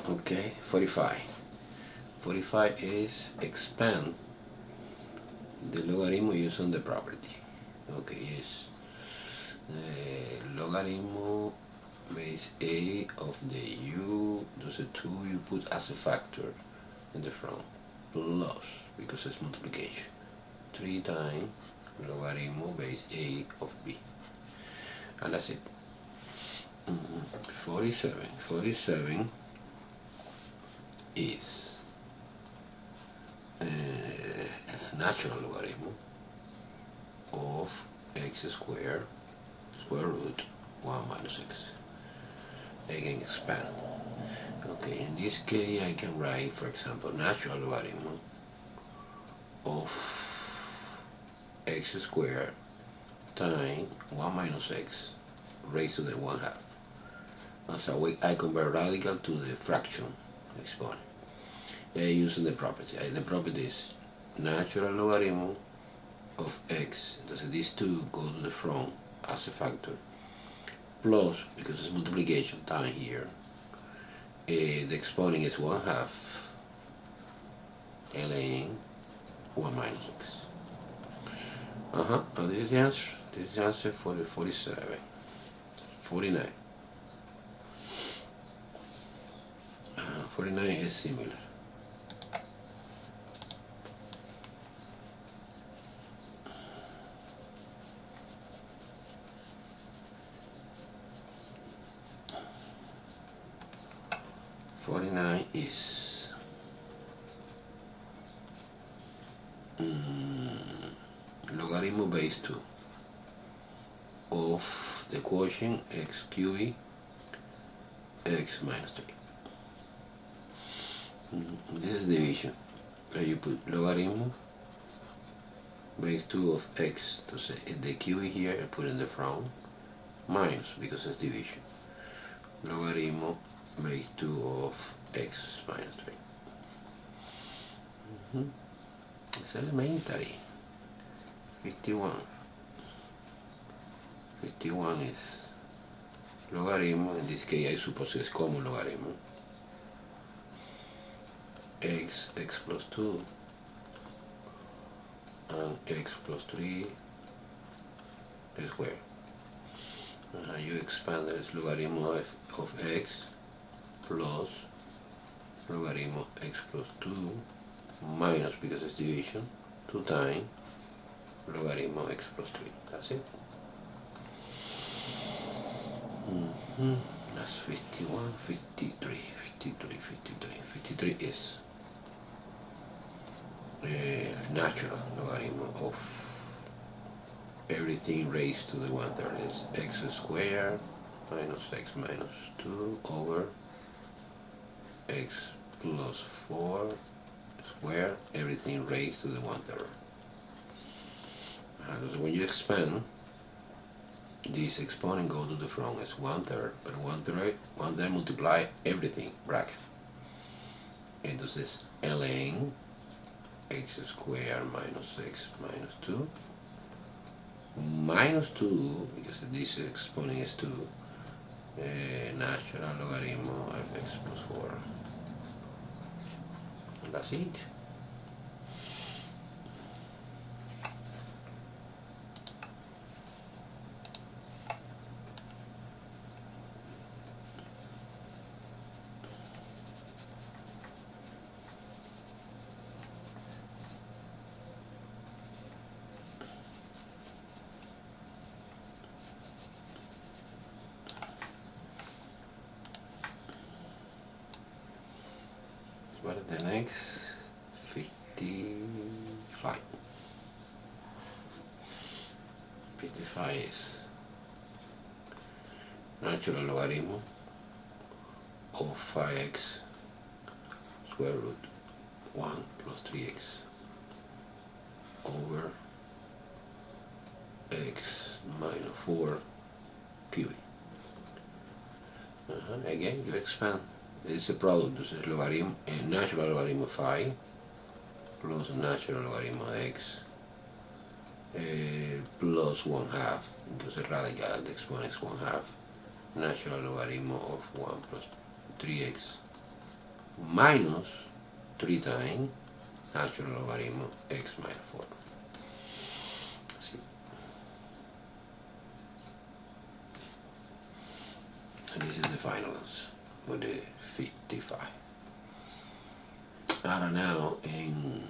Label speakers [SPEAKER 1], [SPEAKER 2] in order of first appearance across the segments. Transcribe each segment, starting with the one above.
[SPEAKER 1] Okay, 45. 45 is expand the logarithm using the property. Okay, yes. The logarithm base a of the u, those are 2 you put as a factor in the front, plus, because it's multiplication, 3 times logarithm base a of b. And that's it. 47 is natural logarithm of x squared square root 1 minus x. Again, expand. Okay, in this case I can write, for example, natural logarithm of x squared times 1 minus x raised to the 1/2. As a way I convert radical to the fraction exponent. Using the property. The property is natural logarithm of x. So these two go to the front as a factor. Plus, because it's multiplication time here, the exponent is 1/2 ln 1 minus x. And this is the answer. This is the answer for the 47. 49. 49 is similar. Is logarithm base 2 of the quotient x cubed x minus 3. This is division. So you put logarithm base 2 of x, to say the cube here, I put in the front, minus, because it's division, logarithm base 2 of x minus 3. It's elementary. 51. 51 is logarithm, in this case I suppose it's common logarithm, x plus 2 and x plus 3 squared. You expand this logarithm of x plus logarithm of x plus 2 minus, because it's division, 2 times logarithm of x plus 3. That's it. That's 51, 53, 53, 53. 53 is natural logarithm of everything raised to the 1/3 is x squared minus x minus 2 over x plus 4 squared, everything raised to the 1/3. So when you expand, this exponent goes to the front as 1/3, but 1/3 multiply everything, bracket. Entonces ln x squared minus x minus 2 minus 2, because this exponent is 2, natural logarithm of x plus 4. And that's it. What is the next? 55. 55 is natural logarithm of 5x square root 1 plus 3x over x minus 4 cubed. Again, you expand. It's a product. This is logarithm, a natural logarithm of 5 plus a natural logarithm of x plus 1/2, because the radical, the exponent is 1/2, natural logarithm of 1 plus 3x minus 3 times natural logarithm of x minus 4. See? And this is the final answer for the 55. And now in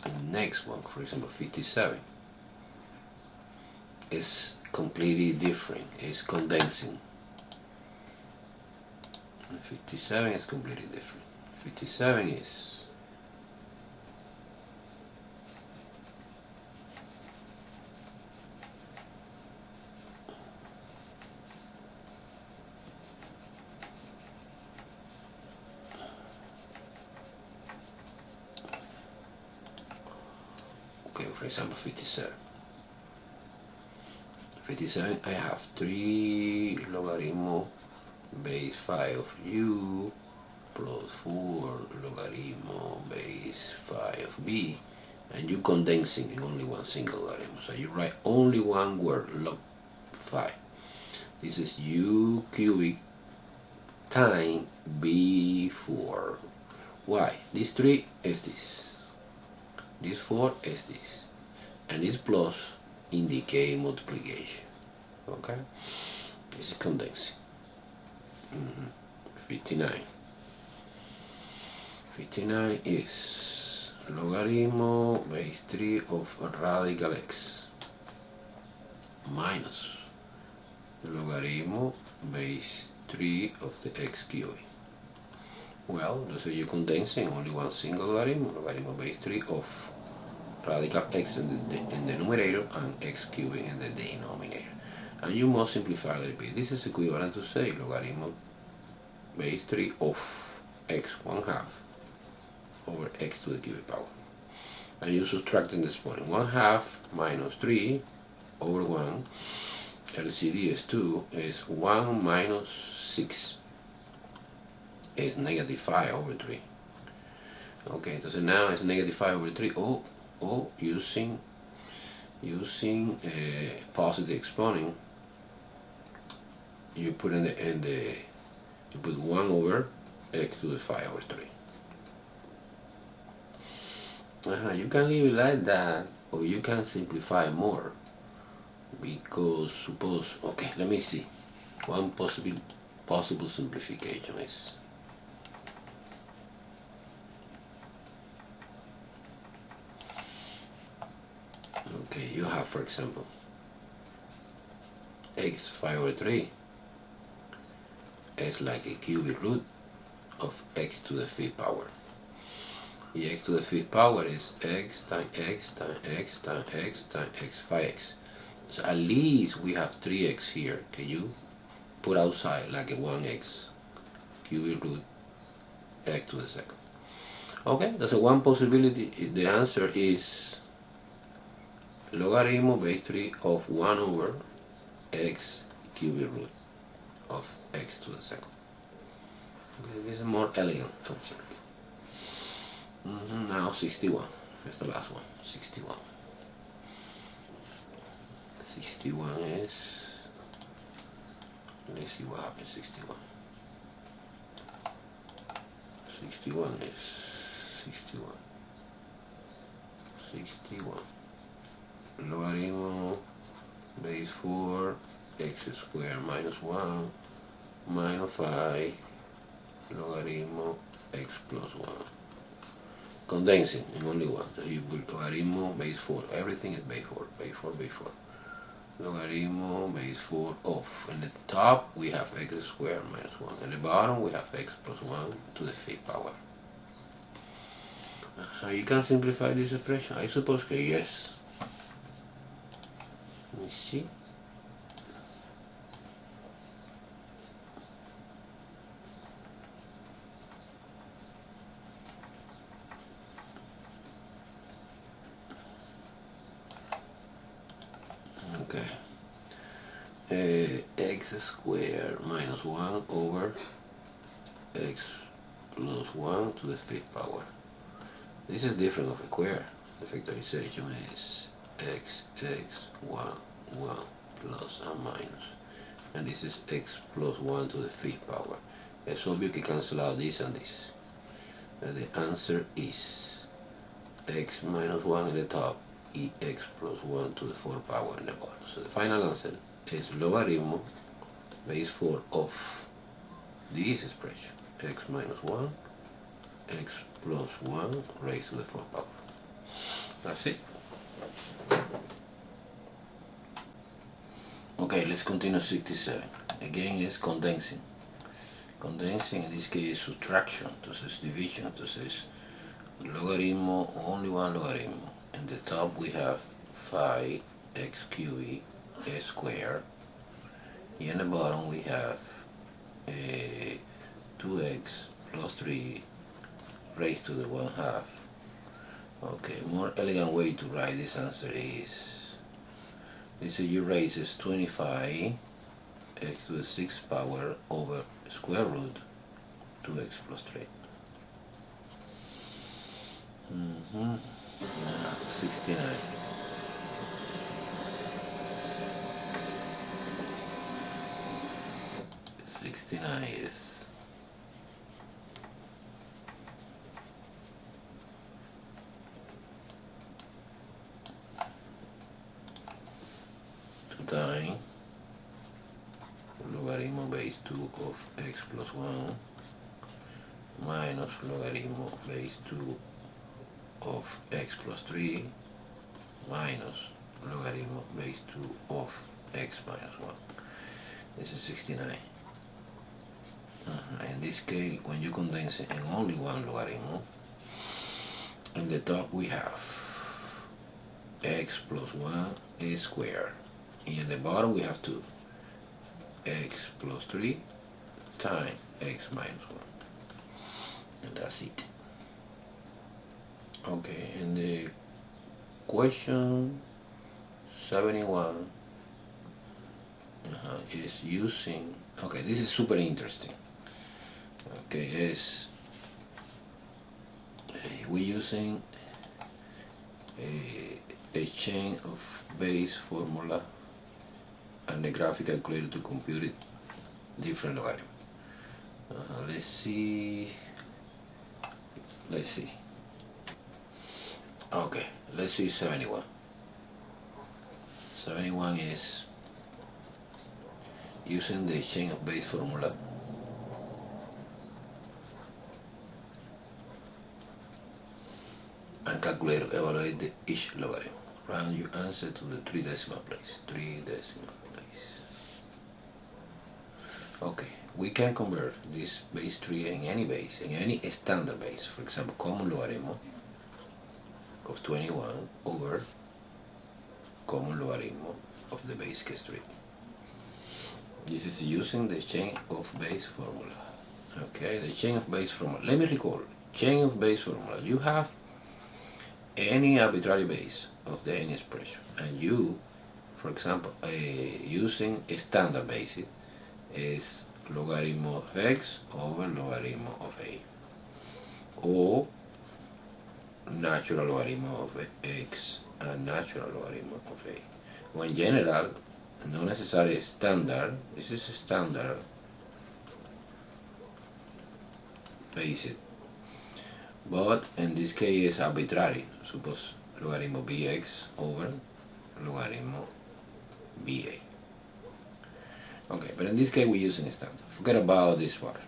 [SPEAKER 1] the next one, for example 57, is completely different. It's condensing. And 57 is completely different. 57 is for example 57. 57 I have 3 logarithm base 5 of u plus 4 logarithm base 5 of b, and you condensing in only one single logarithm. So you write only one word, log 5. This is u cubic times b4. Why? This 3 is this 4 is this, and this plus indicate multiplication. Okay, this is condensing. 59. 59 is logarithm base 3 of radical x minus logarithm base 3 of the x cubed. Well, so you're condensing only one single logarithm base 3 of radical x in the numerator and x cubed in the denominator. And you must simplify a little bit. This is equivalent to say logarithm base 3 of x 1/2 over x to the cubic power. And you subtracting the exponent. 1/2 minus 3 over 1, LCD is 2, is 1 minus 6. Is negative 5 over 3. Okay, so now it's negative 5 over 3. Using positive exponent, you put you put 1 over x to the 5 over 3. You can leave it like that, or you can simplify more. Because suppose, okay, let me see. One possible simplification is, okay, you have, for example, x 5 over 3 is like a cubic root of x to the 5th power. The x to the 5th power is x times x times x times x times x 5x. So at least we have 3x here. Can you put outside like a 1x cubic root x to the 2nd? Okay, that's one possibility. The answer is logarithm base 3 of 1 over x cubic root of x to the 2nd. Okay, this is a more elegant answer. Now 61. That's the last one. 61. 61 is, let's see what happens. 61. 61 is 61. 61. Logarithm base 4 x squared minus 1 minus 5 logarithm x plus 1. Condensing in only one. So you put logarithm base 4. Everything is base 4. Base 4, base 4. Logarithm base 4 of. In the top we have x squared minus 1. At the bottom we have x plus 1 to the 5th power. You can simplify this expression? I suppose that yes. Let me see. Okay. X squared minus 1 over x plus 1 to the 5th power. This is different of a square. The factorization is x 1 plus and minus, and this is x plus 1 to the 5th power. It's obvious to cancel out this and this. And the answer is x minus 1 in the top, ex plus 1 to the 4th power in the bottom. So the final answer is logarithm base 4 of this expression, x minus 1, x plus 1 raised to the 4th power. That's it. Okay, let's continue 67. Again, it's condensing. Condensing in this case is subtraction, entonces division, entonces logaritmo, only one logarithm. In the top we have 5x cubed squared, and in the bottom we have 2x plus 3 raised to the 1/2. Okay, more elegant way to write this answer is, this you raise is 25 x to the 6th power over square root 2x plus 3. 69. Is 2 times logarithm base 2 of x plus 1 minus logarithm base 2 of x plus 3 minus logarithm base 2 of x minus 1. This is 69. In this case, when you condense it in only one logarithm, in the top we have x plus 1 is squared, and in the bottom we have 2 x plus 3 times x minus 1, and that's it. Okay, in the question 71 is using, okay, this is super interesting. Okay, is we're using a chain of base formula and the graphic calculator to compute it, different logarithm. Let's see. Okay, let's see 71. 71 is using the chain of base formula and calculator, evaluate each logarithm. Round your answer to the 3 decimal place. 3 decimal place. Okay, we can convert this base 3 in any base, in any standard base. For example, common logarithm of 21 over common logarithm of the base case 3. This is using the chain of base formula. Okay, the chain of base formula. Let me recall, chain of base formula. You have any arbitrary base of the any expression, and you, for example, using a standard base is logarithm of x over logarithm of a, or natural logarithm of x and natural logarithm of a. When general, not necessarily standard, this is a standard base, but in this case it's arbitrary. Suppose logarithm bx over logarithm ba. Okay, but in this case we're using a standard. Forget about this part.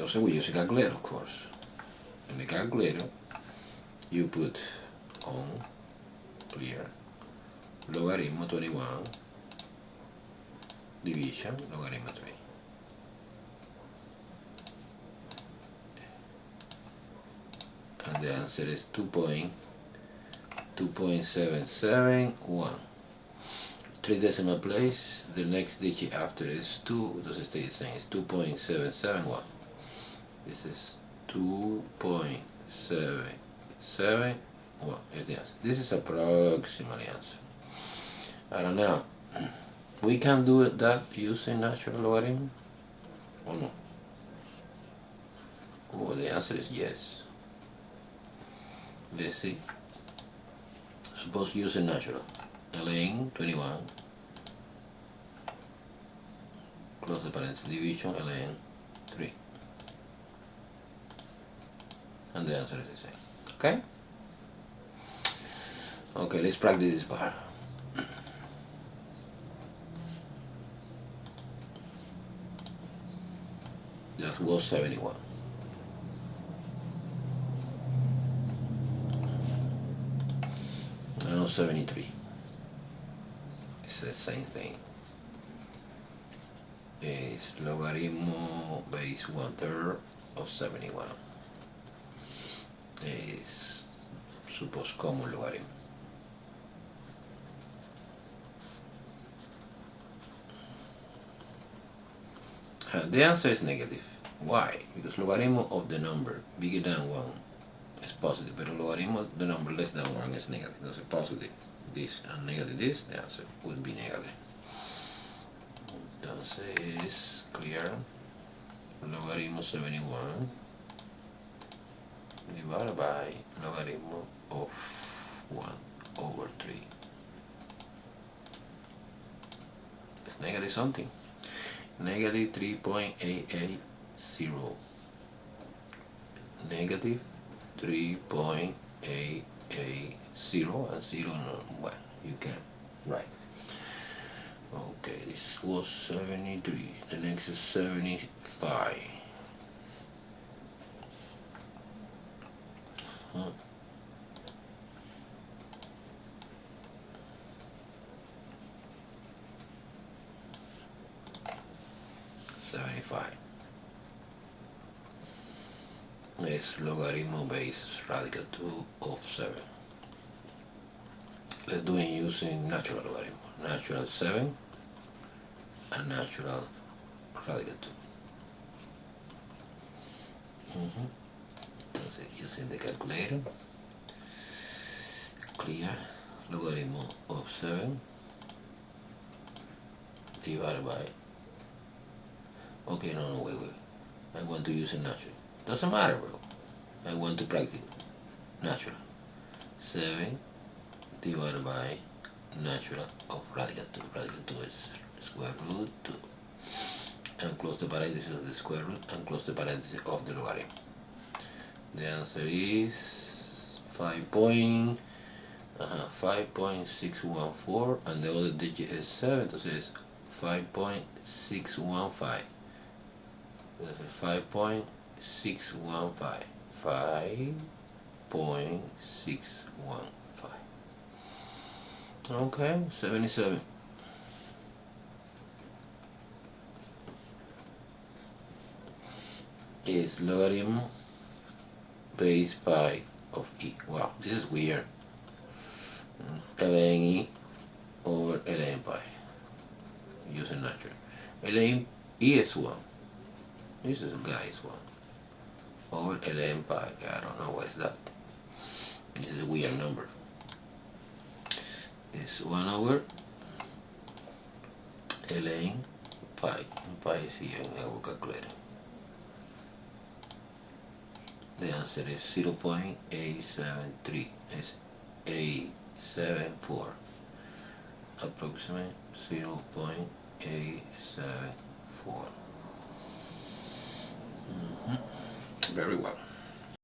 [SPEAKER 1] So we use a calculator, of course. In the calculator, you put on clear logarithm 21 division logarithm 3. And the answer is 2.771. 3 decimal place, the next digit after is 2, it doesn't stay the same, it's 2.771. This is 2.771 is the answer. This is approximately answer. I don't know. We can do that using natural logarithm or no? Oh, the answer is yes. Let's see. Suppose using natural. ln 21, close the parenthesis, division ln 3. And the answer is the same. Okay? Okay, let's practice this part. That was 71. Now 73. It's the same thing. It's logarithm base 1/3 of 71. Is suppose common logarithm. The answer is negative. Why? Because logarithm of the number bigger than 1 is positive, but logarithm of the number less than 1 is negative. That's a positive. This and negative this, the answer would be negative. Entonces, clear. Logarithm of 71 divided by logarithm of 1/3. It's negative something. Negative 3.880. Negative 3.880 and 0 no, well, you can write. Okay, this was 73. The next is 75. 75 is logarithm base radical 2 of 7. Let's do it using natural logarithm. Natural 7 and natural radical 2. Entonces, using the calculator, clear logarithm of 7 divided by, okay, no, wait, I want to use a natural. Doesn't matter, bro. I want to practice natural. 7 divided by natural of radical 2. Radical 2 is square root 2. And close the parenthesis of the square root and close the parenthesis of the logarithm. The answer is 5.614, and the other digit is 7, entonces 5.615. 5.615. 5.615. Okay, 77. Is logarithm base pi of e. Wow, this is weird. Ln e over ln pi. Using natural. Ln e is 1. This is guy is 1. Over ln pi. I don't know what is that. This is a weird number. It's 1 over ln pi. Pi is here in our calculator. The answer is 0.873. It's 874. Approximate 0.874. Very well.